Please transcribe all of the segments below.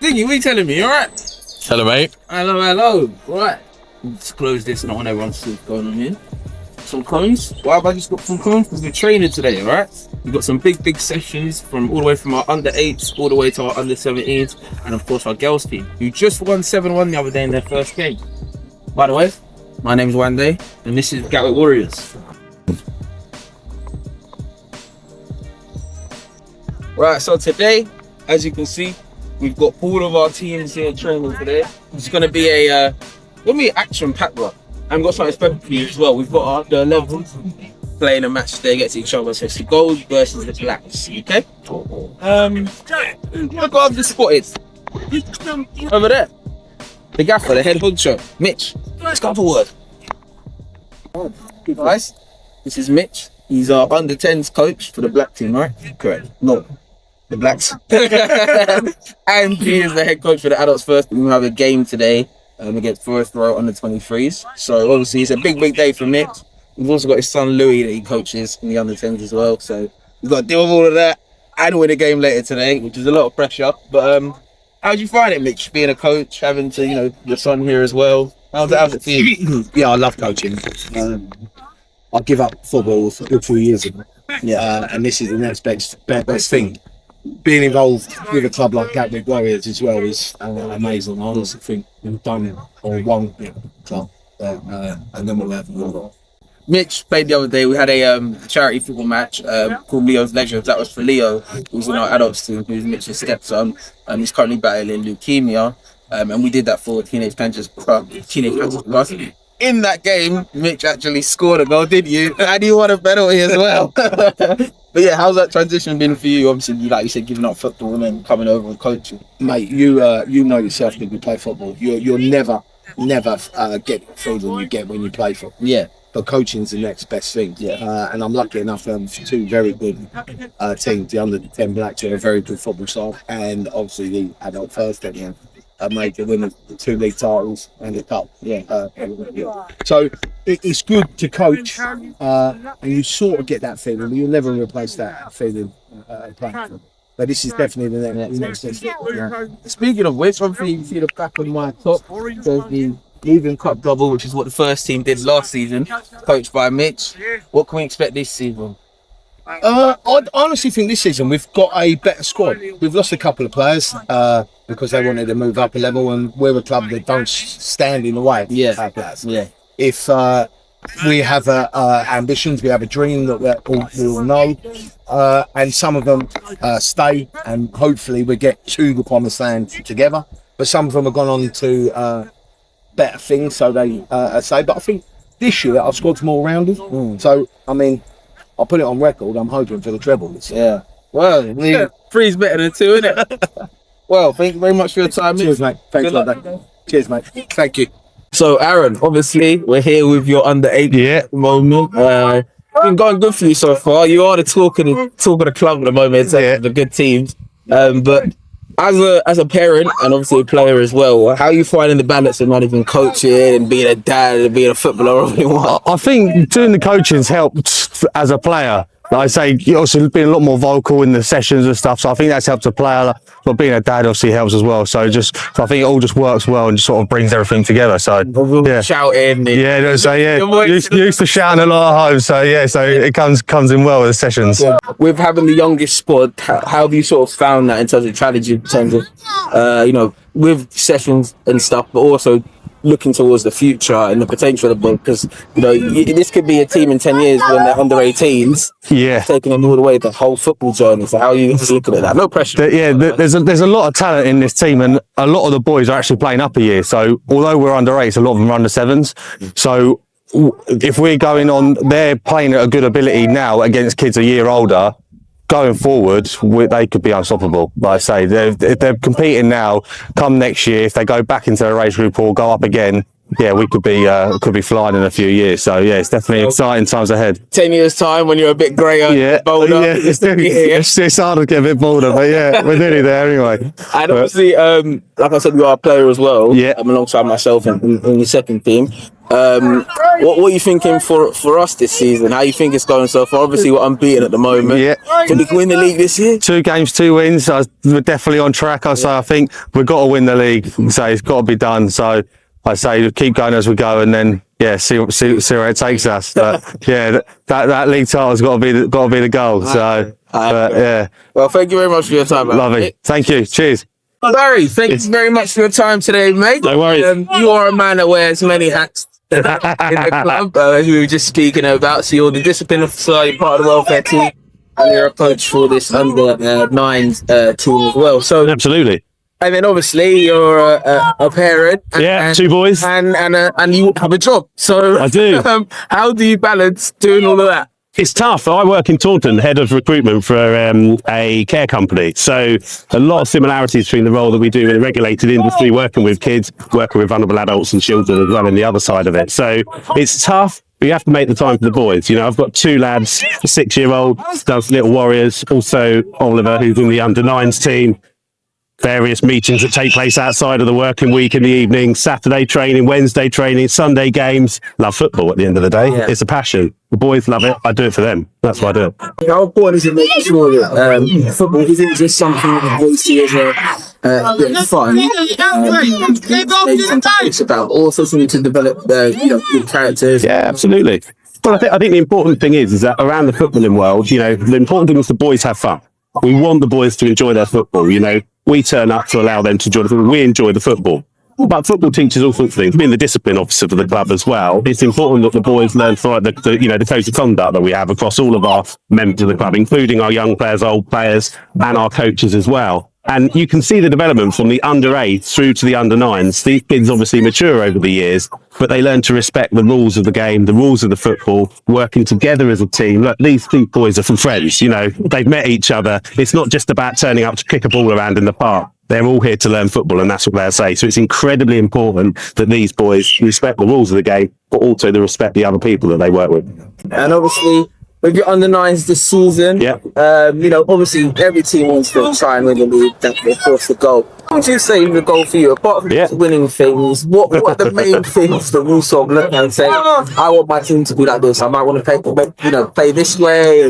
Diggy, what are you telling me? You alright? Hello, mate. Hello. Alright. Let's close this, not want everyone to see what's going on here. Some cones. Why have I just got some cones? Because we're training today, alright? We've got some big sessions from all the way from our under 8s all the way to our under 17s, and of course our girls team, who just won 7-1 the other day in their first game. By the way, my name's Wande, and this is Gatwick Warriors. Right, so today, as you can see, we've got all of our teams here training today. It's going to be a action-packed one. And we've got something special for you as well. We've got our under 11s playing a match today against each other. So it's the Golds versus the Blacks, okay? Look what I've just spotted. Over there. The gaffer, the head honcho, Mitch. Let's go for word. Guys, this is Mitch. He's our under 10s coach for the Black team, right? Correct. No. The Blacks. And he is the head coach for the adults first. We have a game today against Forest Row under 23s. So obviously it's a big day for Nick. We've also got his son Louis that he coaches in the under 10s as well. So we've got to deal with all of that and win a game later today, which is a lot of pressure. But how do you find it, Mitch, being a coach, having to, your son here as well? How's it for you? Yeah, I love coaching. I give up football for a good few years ago. Yeah, and this is the next best thing. Being involved with a club like Gatwick Warriors as well is amazing. I honestly think we've done one club, and then we'll have more. Mitch played the other day. We had a charity football match called Leo's Legends. That was for Leo, who's in our adults team, who's Mitch's stepson. He's currently battling leukemia, and we did that for Teenage Cancers Plus. In that game, Mitch actually scored a goal, did you? And you won a penalty as well. But yeah, how's that transition been for you? Obviously, like you said, giving up football and then coming over and coaching. Mate, you know yourself when you play football. You'll never get the freedom you get when you play football. Yeah. But coaching's the next best thing. Yeah. And I'm lucky enough for two very good teams. The under 10 Blacks are a very good football side, and obviously the adult first team. Made the winners 2 league titles and a cup. So it's good to coach, and you sort of get that feeling, but you'll never replace that feeling playing. But this is definitely the next thing. Yeah. Speaking of which, obviously you can see the back of my top. There's the Leaving Cup double, which is what the first team did last season, coached by Mitch. What can we expect this season? I honestly think this season we've got a better squad. We've lost a couple of players because they wanted to move up a level, and we're a club that don't stand in the way. Yeah. If we have ambitions, we have a dream that we all know, and some of them stay, and hopefully we get to the promised land together. But some of them have gone on to better things, so they say. But I think this year our squad's more rounded. So I mean, I'll put it on record, I'm hoping for the treble. Yeah. Well, three's better than two, isn't it? Well, thank you very much for your time. Cheers, mate. Thanks a lot, mate. Cheers, mate. Thank you. So, Aaron, obviously, we're here with your under 8 at the moment. Been going good for you so far. You are the talk of the club at the moment, the good teams. But as a parent and obviously a player as well, how are you finding the balance of not even coaching and being a dad and being a footballer? I think doing the coaching's helped as a player. Like I say, you also been a lot more vocal in the sessions and stuff, so I think that's helped a player. But being a dad obviously helps as well. So I think it all just works well and just sort of brings everything togetger. So shouting. Used to shouting a lot at home. So it comes in well with the sessions. Yeah. With having the youngest squad, how have you sort of found that in terms of strategy, in terms of with sessions and stuff, but also looking towards the future and the potential of the book, because this could be a team in 10 years when they're under 18s, taking them all the way the whole football journey. So how are you looking at that? No pressure. There's a lot of talent in this team, and a lot of the boys are actually playing up a year. So although we're under 8s, a lot of them are under 7s. So if we're going on, they're playing at a good ability now against kids a year older. Going forward, they could be unstoppable. Like I say, if they're competing now, come next year, if they go back into the race group or go up again, we could be flying in a few years. So it's definitely exciting times ahead. 10 years time when you're a bit greyer, bolder. It's hard to get a bit bolder, but we're nearly there anyway. And obviously, like I said, you are a player as well. Alongside myself in your second team. What are you thinking for us this season? How you think it's going so far? Obviously, we're unbeaten at the moment. Yeah. Can we win the league this year? 2 games, 2 wins. We're definitely on track. I think we've got to win the league. So it's got to be done. So I say keep going as we go, and then see where it takes us. But yeah, that league title's got to be the goal. So yeah. Well, thank you very much for your time, man. Lovely. Thank you. Cheers. Barry, thank you very much for your time today, mate. No worries. You are a man that wears many hats in the club, as we were just speaking about. So you're the discipline officer, you're part of the welfare team, and you're a coach for this under 9s team as well. So Absolutely. and then obviously you're a parent. Yeah, 2 boys. And you have a job. So I do. How do you balance doing all of that? It's tough. I work in Taunton, head of recruitment for a care company. So a lot of similarities between the role that we do in a regulated industry, working with kids, working with vulnerable adults and children as well, and the other side of it. So it's tough. But you have to make the time for the boys. You know, I've got 2 lads, a 6-year-old, does Little Warriors, also Oliver, who's in the under 9s team. Various meetings that take place outside of the working week in the evening, Saturday training, Wednesday training, Sunday games. Love football at the end of the day. Yeah. It's a passion. The boys love it. I do it for them. That's why I do it. How important is it making sure that football isn't just something that we see as a bit of fun? It's about also something to develop good characters. Yeah, absolutely. Well, I think the important thing is that around the footballing world, the important thing is the boys have fun. We want the boys to enjoy their football. We turn up to allow them to enjoy the football. We enjoy the football. But football teaches all sorts of things. Being the discipline officer for the club as well, it's important that the boys learn from the codes of conduct that we have across all of our members of the club, including our young players, old players, and our coaches as well. And you can see the development from the under 8s through to the under 9s. These kids obviously mature over the years, but they learn to respect the rules of the game, the rules of the football, working together as a team. Look, these 2 boys are from friends, they've met each other. It's not just about turning up to kick a ball around in the park. They're all here to learn football, and that's what they'll say. So it's incredibly important that these boys respect the rules of the game, but also they respect the other people that they work with. And obviously, with your under 9s this season, obviously every team wants to try and win the league. That's of course the goal. What would you say is the goal for you? Apart from just winning things, what are the main things that we sort of look at and say, I want my team to be like this. I might want to play this way.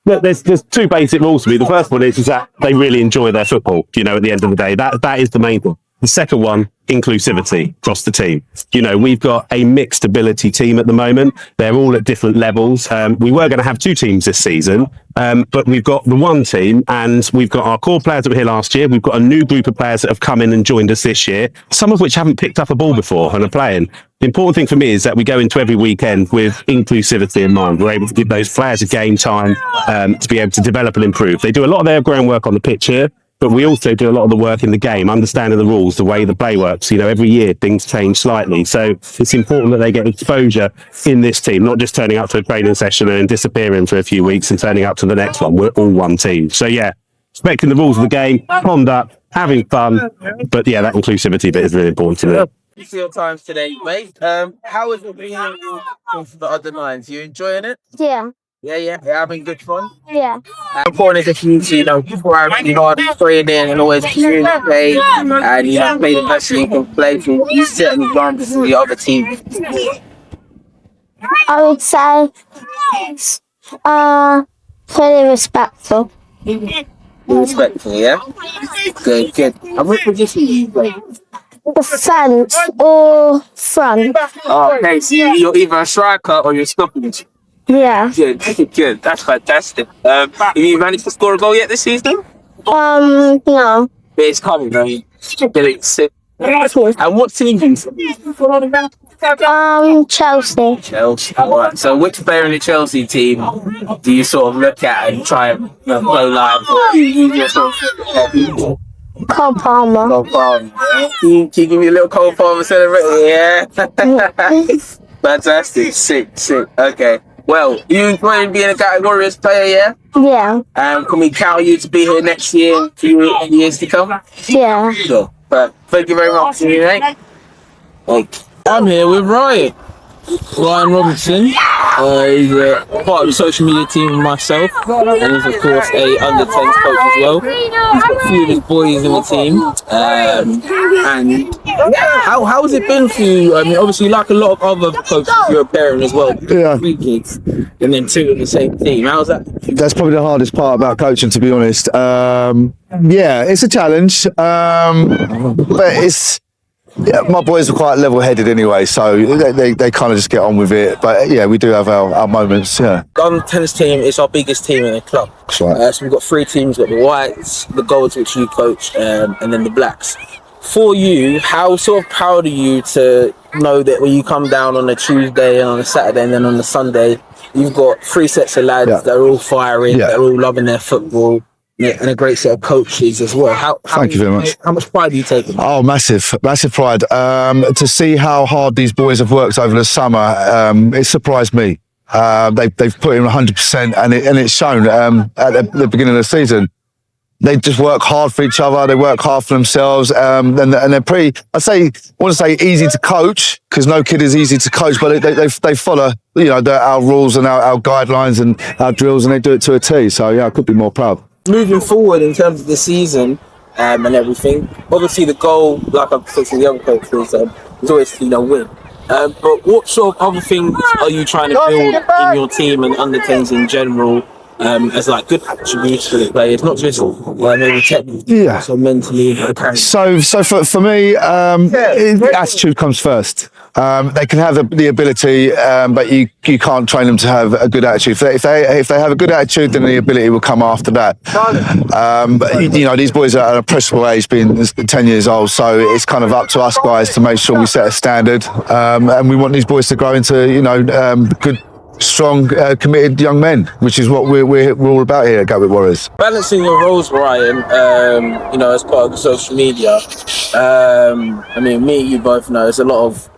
Look, there's 2 basic rules for me. The first one is that they really enjoy their football. At the end of the day, that is the main thing. The second one, inclusivity across the team. We've got a mixed ability team at the moment. They're all at different levels. We were going to have 2 teams this season, but we've got the 1 team, and we've got our core players that were here last year. We've got a new group of players that have come in and joined us this year, some of which haven't picked up a ball before and are playing. The important thing for me is that we go into every weekend with inclusivity in mind. We're able to give those players a game time to be able to develop and improve. They do a lot of their groundwork on the pitch here, but we also do a lot of the work in the game, understanding the rules, the way the play works. Every year things change slightly. So it's important that they get exposure in this team, not just turning up to a training session and disappearing for a few weeks and turning up to the next one. We're all one team. So yeah, respecting the rules of the game, conduct, having fun. But yeah, that inclusivity bit is really important to me. Thank you for your time today, mate. How is it being for the under 9s? You enjoying it? Yeah. Yeah, having good fun. Yeah. Important is if you work hard, training, and always communicate, and play the best you can play to set an example for the other team. I would say, pretty respectful. Respectful, yeah. Good. And what position do you play? Defense or front. Okay, so you're either a striker or you're stopping. Yeah. Good. That's fantastic. Have you managed to score a goal yet this season? No. But it's coming, though. Getting sick. And what team do you support? Chelsea. Chelsea. Alright. So which player in the Chelsea team do you sort of look at and try and go live? Cole Palmer. Cole Palmer. Can you give me a little Cole Palmer celebration? Yeah. Fantastic. Sick. Okay. Well, you enjoying being a Gatwick Warriors player, yeah? Yeah. Can we count you to be here next year and for years to come? Yeah. Sure. But thank you very much, mate. I'm here with Ryan. Ryan Robinson. He's a part of the social media team with myself, and he's of course a under 10s coach as well. He's got a few of his boys in the team. And yeah, how has it been for you? I mean, obviously, like a lot of other coaches, you're a parent as well. Yeah. 3 kids, and then 2 in the same team. How's that? That's probably the hardest part about coaching, to be honest. Yeah, it's a challenge, but it's. Yeah, my boys are quite level-headed anyway, so they kind of just get on with it. But yeah, we do have our moments. Yeah. On the tennis team, it's our biggest team in the club. That's right. So we've got 3 teams: we've got the whites, the golds, which you coach, and then the blacks. For you, how sort of proud are you to know that when you come down on a Tuesday and on a Saturday and then on a Sunday, you've got 3 sets of lads that are all firing, that are all loving their football. Yeah, and a great set of coaches as well. Thank you very much. How much pride do you take in that? Oh, massive pride. To see how hard these boys have worked over the summer, it surprised me. They've put in 100%, and it's shown at the beginning of the season. They just work hard for each other. They work hard for themselves, and they're pretty. I want to say easy to coach, because no kid is easy to coach, but they follow our rules and our guidelines and our drills, and they do it to a T. So yeah, I could be more proud. Moving forward in terms of the season and everything, obviously the goal, like I've said to the other coaches, is always to win. But what sort of other things are you trying to build in your team and under 10s in general, as like good attributes for the players, not just maybe technically, so mentally? So for me, attitude comes first. They can have the ability, but you can't train them to have a good attitude. If they have a good attitude, then the ability will come after that. But these boys are at an impressionable age, being 10 years old, so it's kind of up to us guys to make sure we set a standard, and we want these boys to grow into good, strong, committed young men, which is what we're all about here at Gatwick Warriors. Balancing your roles, Ryan, as part of the social media. I mean, me and you both know there's a lot of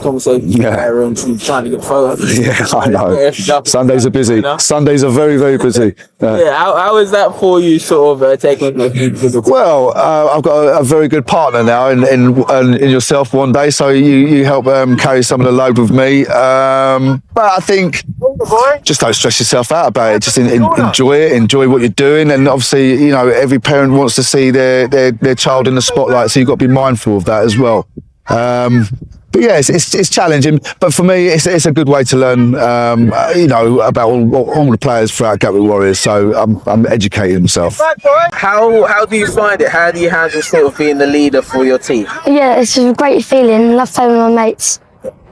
conversations in our rooms and trying to get photos. Yeah, I know. Sundays are busy. Sundays are very, very busy. How is that for you, sort of taking? Well, I've got a very good partner now in yourself one day, so you help carry some of the load with me. But I think just don't stress yourself out about it. Just enjoy it. Enjoy what you're doing, and obviously, every parent wants to see their child in the spotlight, so you've got to be mindful of that as well. But yeah, it's challenging, but for me, it's a good way to learn, about all the players throughout Gatwick Warriors. So I'm educating myself. How do you find it? How do you handle sort of being the leader for your team? Yeah, it's a great feeling. Love playing with my mates.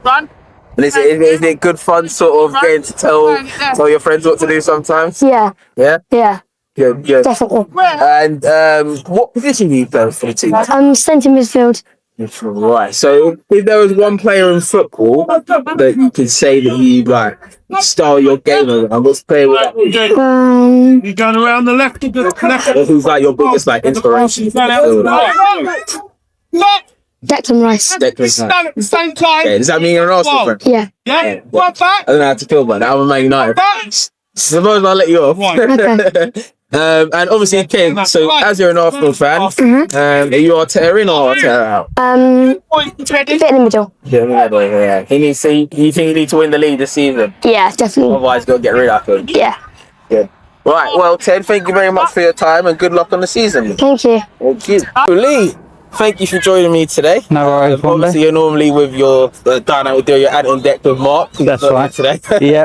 And is it good fun, sort of getting to tell your friends what to do sometimes? Yeah. Yeah. Yeah. Good. Definitely. And what position do you play for the team? Centre midfield. Right. So if there was one player in football that you could say that you style your game around, what's player would that be? You're going around the left. Who's your biggest inspiration? Declan Rice. Same time. Okay, does that mean you're an Arsenal fan? Yeah. Yeah. What back? I don't know how to feel about that. I'm a Man United. Suppose I'll let you off. Okay. And obviously, King, so as you're an Arsenal fan, are you Arteta in or Arteta out? Bit in the middle. Yeah. You think you need to win the league this season? Yeah, definitely. Otherwise, got to get rid of him. Yeah. Right, well, Ted, thank you very much for your time and good luck on the season. Thank you. Thank you. Lee, thank you for joining me today. No worries, obviously, you're normally with your dynamic deal, you're on deck with Mark. That's right. Today.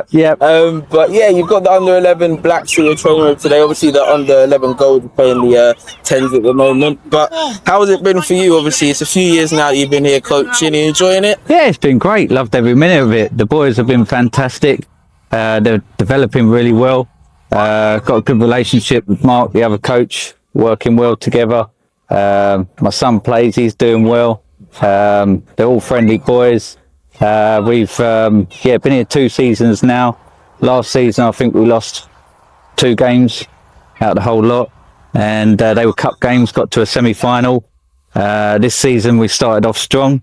Yep. But yeah, you've got the under 11 blacks you're training with today. Obviously, the under 11 gold are playing the 10s at the moment. But how has it been for you? Obviously, it's a few years now that you've been here coaching. Are you enjoying it? Yeah, it's been great. Loved every minute of it. The boys have been fantastic. They're developing really well. Got a good relationship with Mark, the other coach, working well together. My son plays, he's doing well. They're all friendly boys. We've been here 2 seasons now. Last season I think we lost 2 games out of the whole lot, and they were cup games, got to a semi-final. This season we started off strong.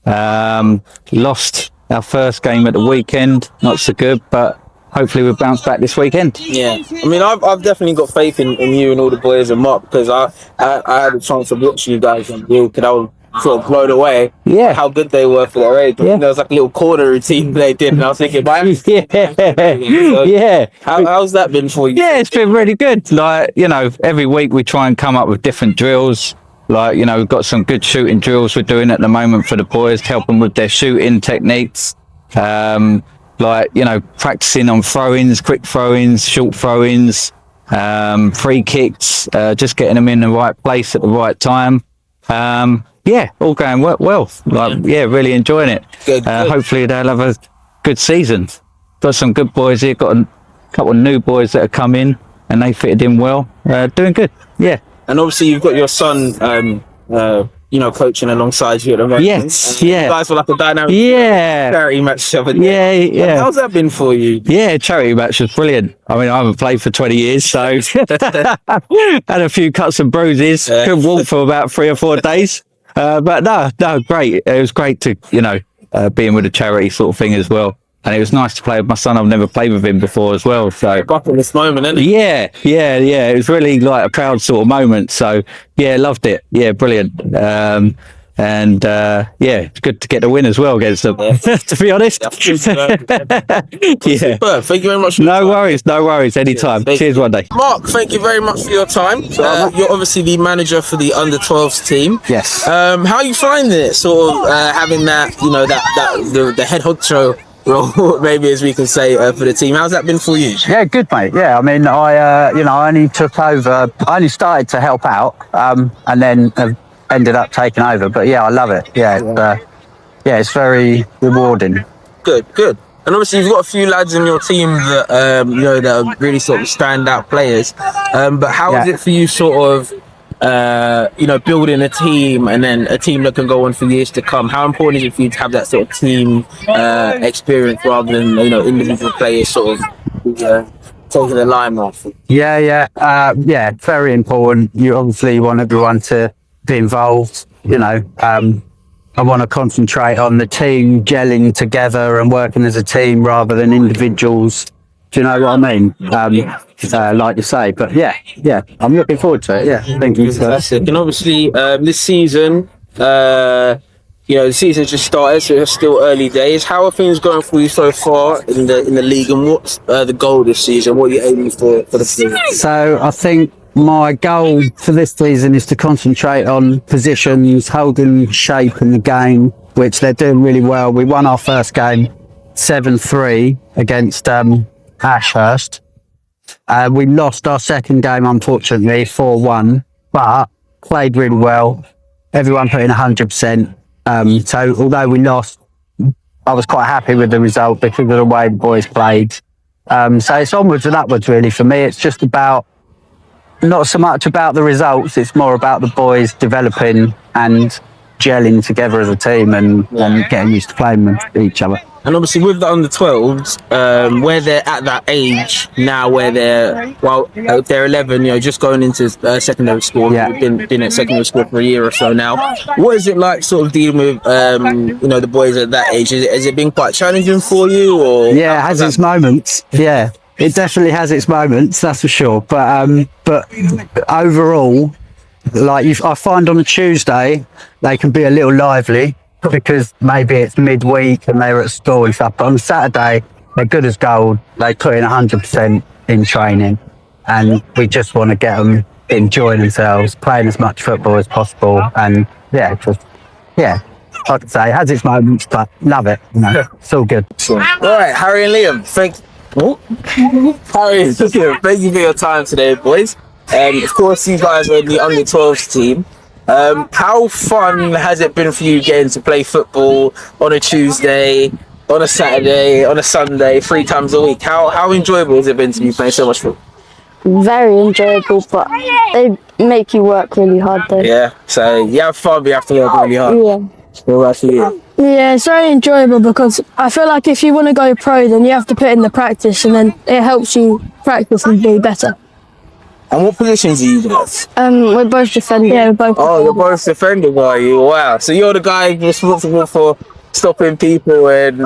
Lost our first game at the weekend, not so good, but hopefully we'll bounce back this weekend. Yeah, I mean, I've definitely got faith in you and all the boys and Mark, because I had a chance to watch you guys on real, because I was sort of blown away. Yeah. How good they were for their age. Yeah. There was like a little corner routine they did, and I was thinking, Yeah. how's that been for you? Yeah, it's been really good. Like, you know, every week we try and come up with different drills. Like, you know, we've got some good shooting drills we're doing at the moment for the boys to help them with their shooting techniques. Like, you know, practicing on throw-ins, quick throw-ins, short throw-ins, free kicks, just getting them in the right place at the right time. Yeah, all going well. Like, yeah, really enjoying it. Good. Hopefully they'll have a good season. Got some good boys here. Got a couple of new boys that have come in and they fitted in well. Doing good. Yeah. And obviously you've got your son, you know, coaching alongside you at the moment. Yes, And yeah. You guys were like a dynamic Yeah. charity match the other day. Yeah. How's that been for you? Yeah, charity match was brilliant. I mean, I haven't played for 20 years, so had a few cuts and bruises. Couldn't walk for about 3 or 4 days. But no, great. It was great to, you know, being with a charity sort of thing as well. And it was nice to play with my son. I've never played with him before as well. So Back in this moment, isn't it? yeah. It was really like a proud sort of moment. So yeah, loved it. Yeah, brilliant. Yeah, it's good to get the win as well against them. To be honest. Yeah. But thank you very much. No worries. Anytime. Thank Cheers one day. Mark, thank you very much for your time. You're obviously the manager for the under-12s team. Yes. How are you finding it, sort of having that, you know, the head honcho role, maybe as we can say, for the team? How's that been for you? Yeah, good, mate. Yeah, I mean, I only took over. I only started to help out, and then ended up taking over. But yeah, I love it. Yeah, it's very rewarding. Good. And obviously you've got a few lads in your team that you know, that are really sort of standout players. But how is it for you, sort of, you know, building a team and then a team that can go on for years to come? How important is it for you to have that sort of team experience rather than, you know, individual players sort of taking the limelight? Yeah, very important. You obviously want everyone to be involved. You know, I want to concentrate on the team gelling together and working as a team rather than individuals. Do you know what I mean? Like you say, but yeah, I'm looking forward to it. Yeah, thank you. Fantastic. And obviously, this season, you know, the season just started, so it's still early days. How are things going for you so far in the league, and what's the goal this season? What are you aiming for the season? So I think my goal for this season is to concentrate on positions, holding shape in the game, which they're doing really well. We won our first game 7-3 against Ashurst. We lost our second game, unfortunately, 4-1, but played really well. Everyone put in 100%. So although we lost, I was quite happy with the result because of the way the boys played. So it's onwards and upwards, really, for me. It's just about, not so much about the results, it's more about the boys developing and gelling together as a team and getting used to playing with each other. And obviously with the under-12s, where they're at that age now, where they're 11, you know, just going into secondary school. Been at secondary school for a year or so now. What is it like, sort of dealing with, you know, the boys at that age? Has it been quite challenging for you? Or yeah, it has its moments. Yeah, it definitely has its moments, that's for sure. But overall, like I find on a Tuesday, they can be a little lively, because maybe it's midweek and they're at school and stuff. But on Saturday, they're good as gold. They put in 100% in training, and we just want to get them enjoying themselves, playing as much football as possible. And like I say, it has its moments, but love it. You know, it's all good. All right, Harry and Liam, thank you for your time today, boys. Of course, you guys are in the under-12s team. How fun has it been for you getting to play football on a Tuesday, on a Saturday, on a Sunday, 3 times a week? How enjoyable has it been to be playing so much football? Very enjoyable, but they make you work really hard though. Yeah, so you have fun, but you have to work really hard. Yeah. Well, that's for you. Yeah, it's very enjoyable because I feel like if you want to go pro, then you have to put in the practice, and then it helps you practice and be better. And what positions are you guys? We're both defending. Yeah, we're both. Oh, you're both defending, are you? Wow. So you're the guy responsible for stopping people and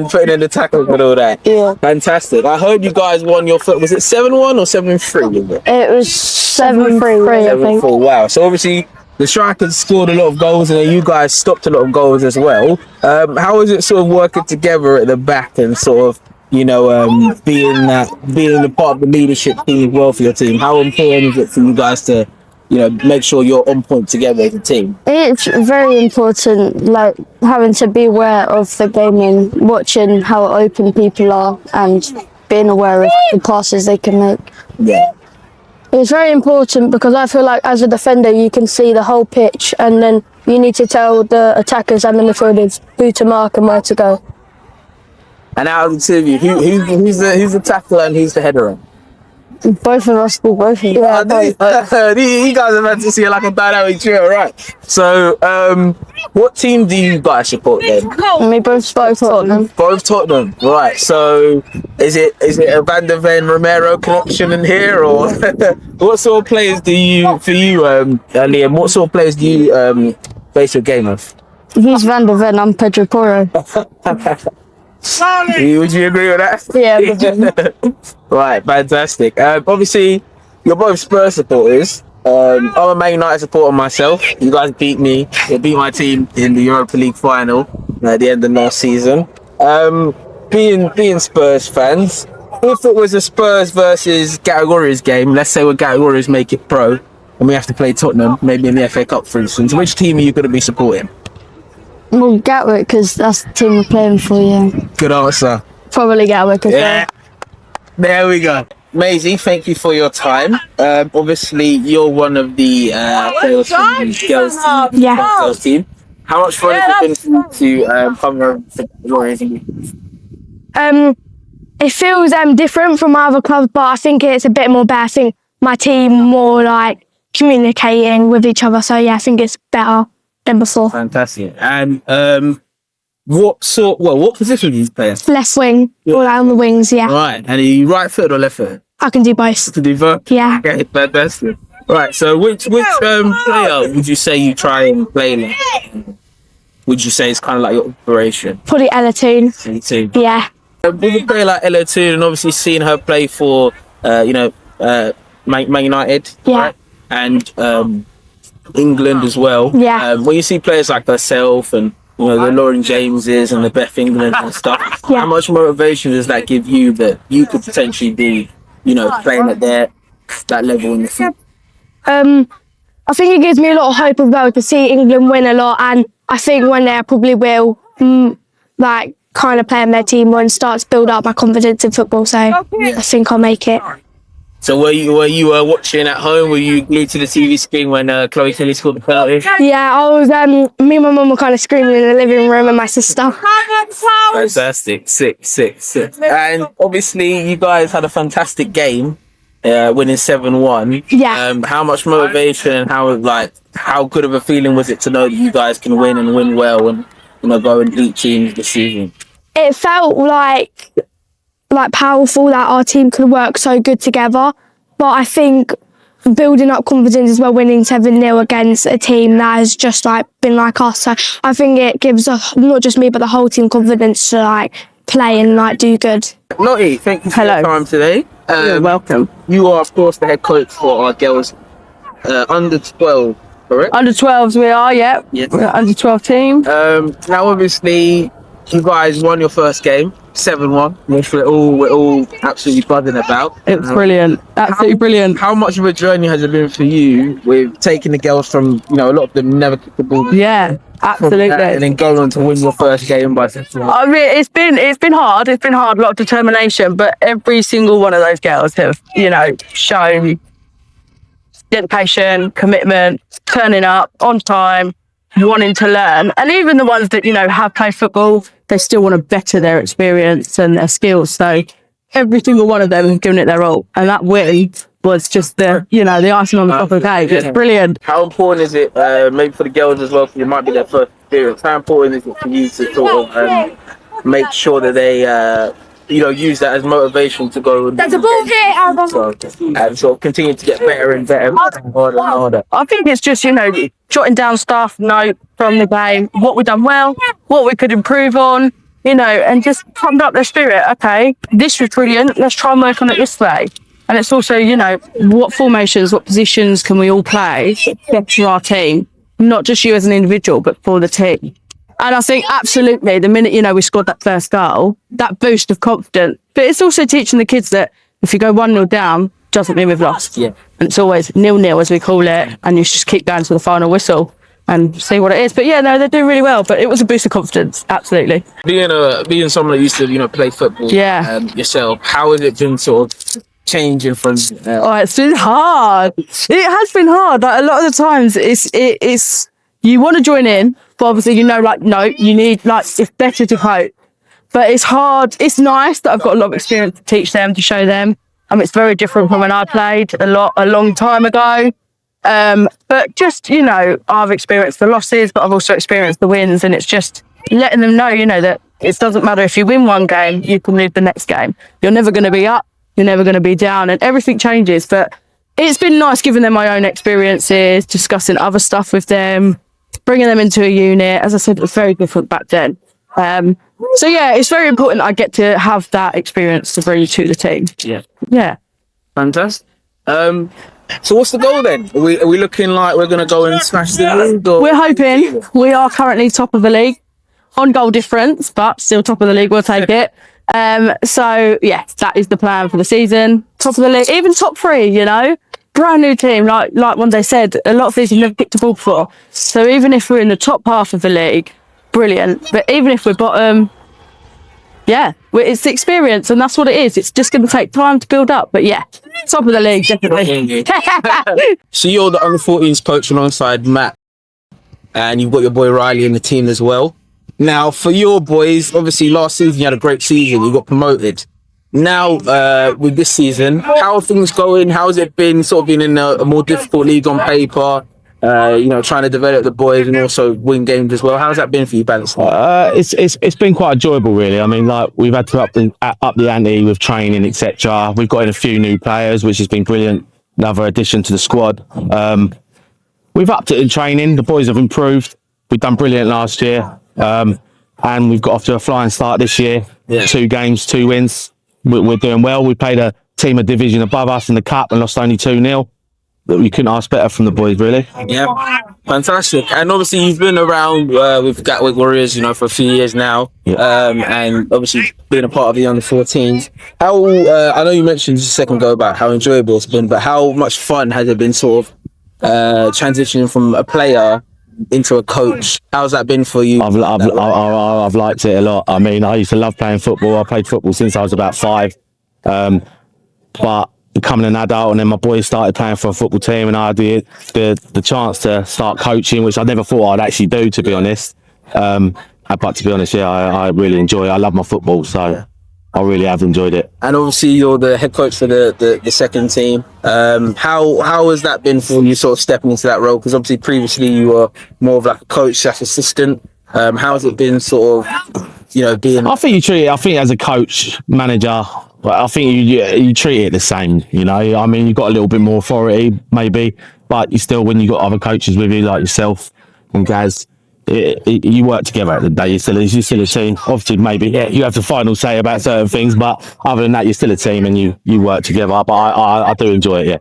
putting in the tackles and all that. Yeah. Fantastic. I heard you guys won your foot. Was it 7-1 or 7-3? It was 7-3, I think. 7-4. Wow. So obviously the strikers scored a lot of goals, and then you guys stopped a lot of goals as well. How is it sort of working together at the back and sort of, you know, being a part of the leadership team as well for your team? How important is it for you guys to, you know, make sure you're on point together as a team? It's very important, like having to be aware of the game and watching how open people are and being aware of the passes they can make. Yeah. It's very important because I feel like as a defender you can see the whole pitch, and then you need to tell the attackers and the midfielders who to mark and where to go. And out of the two of you, who's the tackler and who's the header? Both of us do both of them. Yeah, you guys are meant to see like a dynamic trio, right? So, what team do you guys support then? We both Tottenham. Both Tottenham, right? So, is it a Van der Ven Romero connection in here, or what sort of players do you, Liam? What sort of players do you base your game off? He's Van der Ven, I'm Pedro Porro. Would you agree with that? Yeah. Right, fantastic. Obviously, you're both Spurs supporters. I'm a Man United supporter myself. You guys beat me. You beat my team in the Europa League final at the end of last season. Being Spurs fans, if it was a Spurs versus Gatwick Warriors game, let's say Gatwick Warriors make it pro, and we have to play Tottenham, maybe in the FA Cup, for instance, which team are you going to be supporting? Well, Gatwick, because that's the team we're playing for, yeah. Good answer. Probably Gatwick as well. There we go. Maisie, thank you for your time. Obviously, you're one of the players from the girls team. How much fun has it been to come around for Warriors? It feels different from my other clubs, but I think it's a bit more better. I think my team more like communicating with each other. So yeah, I think it's better than before. Fantastic. And what position do you play? Left wing, all out on the wings, yeah. Right. And are you right footed or left footed? I can do both. To do both? Yeah. Okay, fantastic. Right. So which player would you say you try and play like? Would you say it's kind of like your operation? Probably Ella Toon. Yeah. With a player like Ella Toon, and obviously seeing her play for Man United, yeah, right? And England as well. Yeah. When you see players like herself and the Lauren Jameses and the Beth England and stuff, yeah, how much motivation does that give you that you could potentially be, playing at that level in the future? I think it gives me a lot of hope as well to see England win a lot, and I think one day I probably will kind of play on their team and start to build up my confidence in football. So I think I'll make it. So were you watching at home? Were you glued to the TV screen when Chloe Tilly scored the penalty? Yeah, I was. Me and my mum were kind of screaming in the living room, and my sister. Fantastic, sick. And obviously, you guys had a fantastic game, winning 7-1. Yeah. How much motivation and how good of a feeling was it to know that you guys can win and win well and go and beat teams this season? It felt like powerful that our team could work so good together, but I think building up confidence as well, winning 7-0 against a team that has just been like us. So I think it gives not just me but the whole team confidence to play and do good. Lottie, thank you for your time today. You're welcome. You are of course the head coach for our girls under 12, correct? Under 12s we are, yeah. Yes. We're under 12 team. Now obviously you guys won your first game 7-1, which we're all absolutely buzzing about. It's brilliant, absolutely brilliant. How much of a journey has it been for you with taking the girls from a lot of them never kicked the ball? Yeah, absolutely. And then going on to win your first game by 7-1. I mean, it's been hard. It's been hard, a lot of determination, but every single one of those girls have shown dedication, commitment, turning up on time, wanting to learn. And even the ones that have played football, they still want to better their experience and their skills. So every single one of them has given it their all, and that win was just the icing on the top of the cake. It's brilliant. How important is it, maybe for the girls as well, because it might be their first experience, how important is it for you to sort of make sure that they use that as motivation to go and There's a ball here, and sort of continue to get better and better, harder. I think it's just jotting down stuff, note from the game, what we've done well, what we could improve on, and just pump up their spirit. Okay, this was brilliant, let's try and work on it this way. And it's also, you know, what formations, what positions can we all play for our team? Not just you as an individual, but for the team. And I think absolutely the minute, you know, we scored that first goal, that boost of confidence. But it's also teaching the kids that if you go 1-0 down, doesn't mean we've lost. Yeah. And it's always 0-0 as we call it. And you just keep going to the final whistle and see what it is. But yeah, no, they're doing really well. But it was a boost of confidence, absolutely. Being someone that used to, you know, play football, yourself, how has it been sort of changing from? Oh, it's been hard. It has been hard. Like a lot of the times, it's you want to join in, but obviously you know, like no, you need like it's better to cope. But it's hard. It's nice that I've got a lot of experience to teach them, to show them. It's very different from when I played a long time ago. But just, you know, I've experienced the losses, but I've also experienced the wins. And it's just letting them know, you know, that it doesn't matter if you win one game, you can lose the next game. You're never going to be up. You're never going to be down, and everything changes. But it's been nice giving them my own experiences, discussing other stuff with them, bringing them into a unit. As I said, it was very different back then. So yeah, it's very important I get to have that experience to bring to the team. Yeah. Fantastic. So what's the goal then? Are we looking like we're going to go and smash the league? Or? We're hoping. We are currently top of the league on goal difference, but still top of the league. We'll take it. So yeah, that is the plan for the season. Top of the league, even top 3, you know, brand new team. Like one day said, a lot of these you've never picked a ball before. So even if we're in the top half of the league, brilliant. But even if we're bottom, yeah, it's the experience, and that's what it is. It's just going to take time to build up. But yeah, top of the league, definitely. So you're the under-14s coach alongside Matt, and you've got your boy Riley in the team as well. Now, for your boys, obviously last season you had a great season. You got promoted. Now, with this season, how are things going? How has it been sort of being in a more difficult league on paper? You know, trying to develop the boys and also win games as well. How's that been for you, balancing? It's been quite enjoyable, really. I mean, like we've had to up the ante with training, etc. We've got in a few new players, which has been brilliant. Another addition to the squad. We've upped it in training. The boys have improved. We've done brilliant last year, and we've got off to a flying start this year. Yeah. 2 games, 2 wins. We're doing well. We played a team a division above us in the cup and lost only 2-0. We couldn't ask better from the boys, really. Yeah, fantastic. And obviously you've been around with Gatwick Warriors, you know, for a few years now. Yeah. And obviously being a part of the under-14s. How I know you mentioned just a second ago about how enjoyable it's been, but how much fun has it been sort of transitioning from a player into a coach? How's that been for you? I've liked it a lot. I mean, I used to love playing football. I played football since I was about 5. But becoming an adult, and then my boys started playing for a football team, and I had the chance to start coaching, which I never thought I'd actually do, to be honest. But to be honest, yeah, I really enjoy it. I love my football, so I really have enjoyed it. And obviously you're the head coach for the second team. How has that been for you, sort of stepping into that role? Because obviously previously you were more of like a coach / assistant. How has it been sort of, you know, being... I think as a coach, manager, I think you treat it the same, you know. I mean, you've got a little bit more authority, maybe, but you still, when you've got other coaches with you, like yourself and Gaz, you work together at the day. You're still a team. Obviously, maybe you have the final say about certain things, but other than that, you're still a team and you work together. But I do enjoy it, yeah.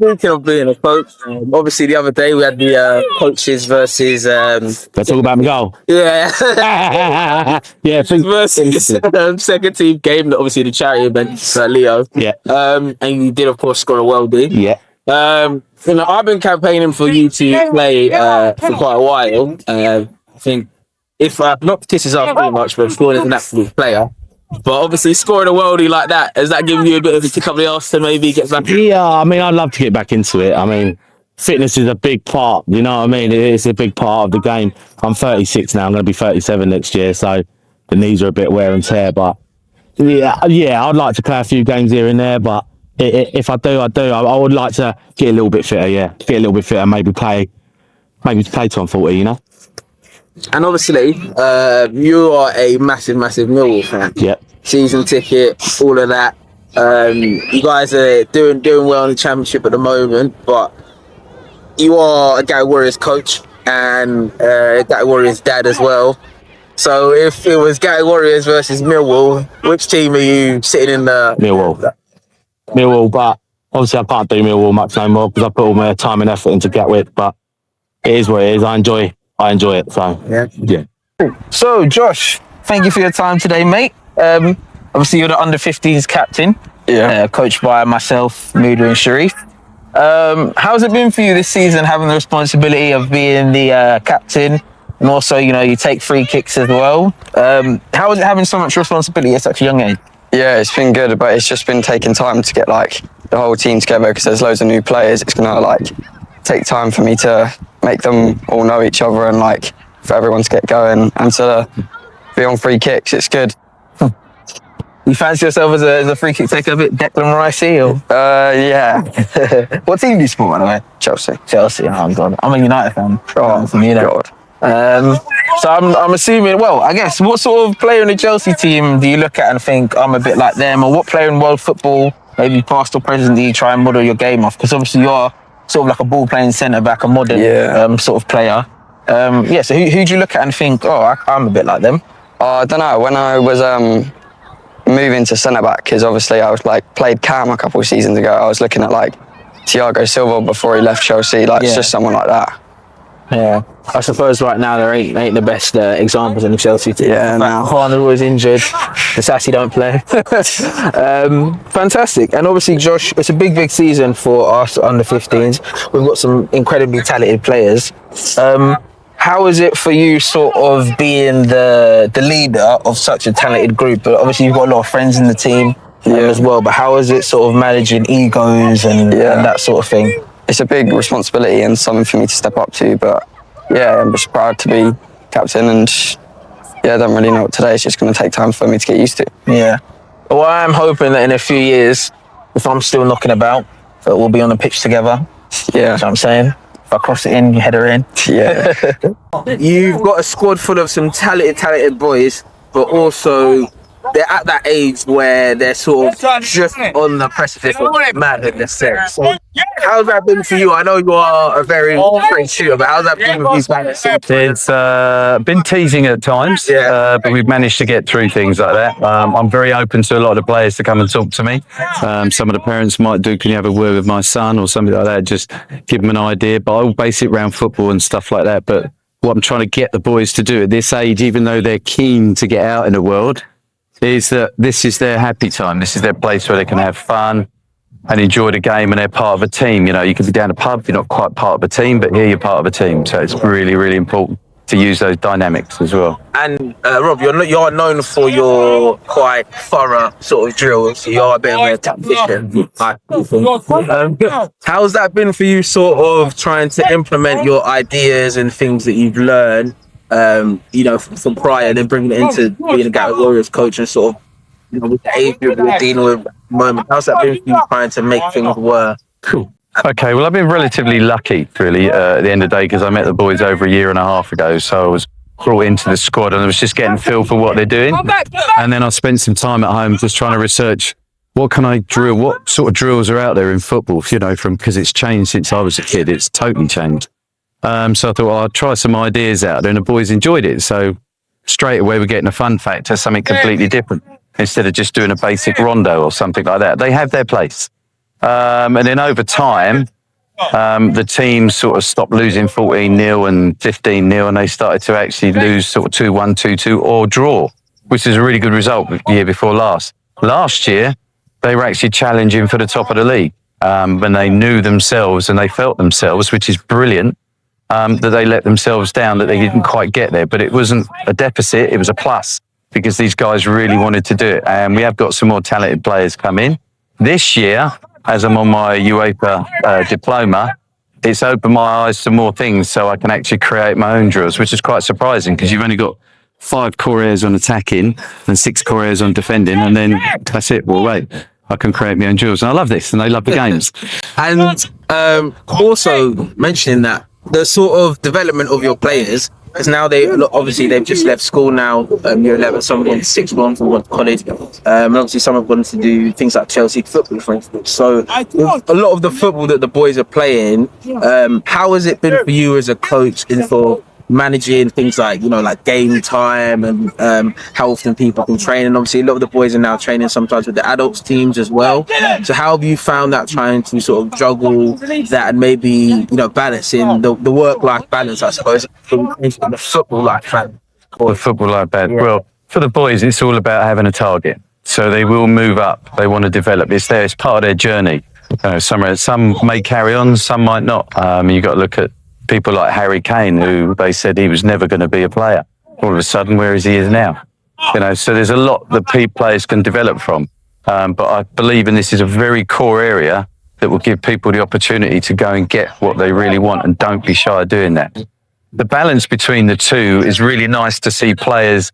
Speaking of being a coach, obviously the other day we had the coaches versus... Let's talk about my goal. Yeah. Yeah. Versus second team game, obviously the charity event, Leo. Yeah. And you did, of course, score a worldie. Yeah. You know, I've been campaigning for you to play for quite a while. I think, if not to kiss us off too much, but scoring as an absolute player. But obviously scoring a worldie like that, has that given you a bit of a kick up the arse to maybe get back? Yeah, I mean, I'd love to get back into it. I mean, fitness is a big part, you know what I mean? It's a big part of the game. I'm 36 now, I'm going to be 37 next year, so the knees are a bit wear and tear. But yeah, I'd like to play a few games here and there, but if I do. I would like to get a little bit fitter, get a little bit fitter, maybe play to I'm 40, you know? And obviously, you are a massive Millwall fan. Yep. Season ticket, all of that. You guys are doing well in the championship at the moment, but you are a Gatwick Warriors coach and Gatwick Warriors dad as well. So if it was Gatwick Warriors versus Millwall, which team are you sitting in the... Millwall, but Obviously, I can't do Millwall much no more because I put all my time and effort into Gatwick, but it is what it is. I enjoy it. So yeah. So, Josh, thank you for your time today, mate. Obviously, you're the under-15s captain, coached by myself, Muda and Sharif. How's it been for you this season, having the responsibility of being the captain, and also, you take free kicks as well? How is it having so much responsibility at such a young age? Yeah, it's been good, but it's just been taking time to get the whole team together because there's loads of new players. It's gonna take time for me to make them all know each other and for everyone to get going and to be on free kicks. It's good. You fancy yourself as a free kick taker, a bit Declan Ricey, or? Yeah. What team do you support, by the way? Chelsea. Oh God, I'm a United fan. Oh God. So I'm assuming. Well, I guess what sort of player in the Chelsea team do you look at and think I'm a bit like them, or what player in world football, maybe past or present, do you try and model your game off? Because obviously you're sort of like a ball playing centre back, a modern sort of player. So who do you look at and think, I'm a bit like them? I don't know. When I was moving to centre back, because obviously I was played Cam a couple of seasons ago. I was looking at Thiago Silva before he left Chelsea. It's just someone like that. Yeah, I suppose right now there ain't the best examples in the Chelsea team. Yeah, now Haaland always injured. The Sassy don't play. Fantastic. And obviously, Josh, it's a big season for us under 15s. We've got some incredibly talented players. How is it for you sort of being the leader of such a talented group? But obviously you've got a lot of friends in the team as well, but how is it sort of managing egos and that sort of thing? It's a big responsibility and something for me to step up to, but I'm just proud to be captain, and I don't really know what today. It's just going to take time for me to get used to. Yeah. Well, I'm hoping that in a few years, if I'm still knocking about, that we'll be on the pitch together. Yeah. You know what I'm saying? If I cross it in, you header in. Yeah. You've got a squad full of some talented boys, but also they're at that age where they're sort of just on the precipice of madness. So how's that been for you? I know you are a very trained shooter, but how's that been with these guys? It's been teasing at times, but we've managed to get through things like that. I'm very open to a lot of the players to come and talk to me. Some of the parents might do, can you have a word with my son or something like that, just give them an idea, but I'll base it around football and stuff like that. But what I'm trying to get the boys to do at this age, even though they're keen to get out in the world, is that this is their happy time. This is their place where they can have fun and enjoy the game, and they're part of a team. You could be down a pub, you're not quite part of a team, but here you're part of a team. So it's really, really important to use those dynamics as well. And Rob, you're known for your quite thorough sort of drills. You're a bit of a tactician. How's that been for you, sort of trying to implement your ideas and things that you've learned, from prior, and then bringing it into being a Gatwick Warriors coach and sort of, with the age group we're dealing with at the moment? How's that been for you, trying to make things work? Cool. Okay, well, I've been relatively lucky, really, at the end of the day, because I met the boys over a year and a half ago. So I was brought into the squad and I was just getting feel for what they're doing. And then I spent some time at home just trying to research what can I drill, what sort of drills are out there in football, because it's changed since I was a kid. It's totally changed. So I thought, I'll try some ideas out there, and the boys enjoyed it. So straight away, we're getting a fun factor, something completely different, instead of just doing a basic rondo or something like that. They have their place. And then over time, the team sort of stopped losing 14-0 and 15-0, and they started to actually lose sort of 2-1, 2-2, or draw, which is a really good result the year before last. Last year, they were actually challenging for the top of the league, when they knew themselves and they felt themselves, which is brilliant. That they let themselves down, that they didn't quite get there. But it wasn't a deficit, it was a plus, because these guys really wanted to do it. And we have got some more talented players come in. This year, as I'm on my UEFA diploma, it's opened my eyes to more things, so I can actually create my own drills, which is quite surprising, because you've only got 5 core areas on attacking and 6 core areas on defending, and then that's it. Well, wait, I can create my own drills. And I love this, and they love the games. And also mentioning that, the sort of development of your players, because now they've just left school now. Year 11, some have gone to sixth form, some have gone to college, and obviously some have gone to do things like Chelsea football, for instance. So a lot of the football that the boys are playing, how has it been for you as a coach in for managing things like, you know, like game time and how often people can train. And obviously a lot of the boys are now training sometimes with the adults teams as well. So how have you found that, trying to sort of juggle that and maybe, you know, balancing the work-life balance, I suppose, from the football life balance? Or football like that. Yeah. Well, for the boys, it's all about having a target. So they will move up. They want to develop. It's there. It's part of their journey. Some may carry on, some might not. You've got to look at people like Harry Kane, who they said he was never going to be a player. All of a sudden, where is he now? You know, so there's a lot that players can develop from. But I believe in this is a very core area that will give people the opportunity to go and get what they really want, and don't be shy of doing that. The balance between the two is really nice to see players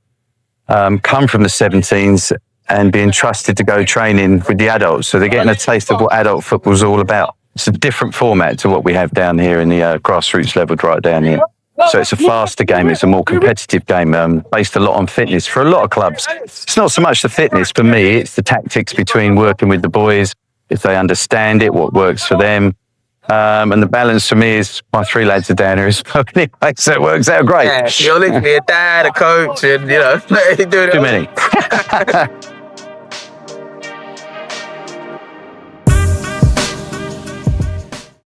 come from the 17s and being trusted to go training with the adults. So they're getting a taste of what adult football is all about. It's a different format to what we have down here in the grassroots level right down here. So it's a faster game. It's a more competitive game, based a lot on fitness for a lot of clubs. It's not so much the fitness for me, it's the tactics between working with the boys, if they understand it, what works for them. And the balance for me is my 3 lads are down here as well anyway, so it works out great. Yeah, you're literally a dad, a coach, and, you know, doing it. Too many.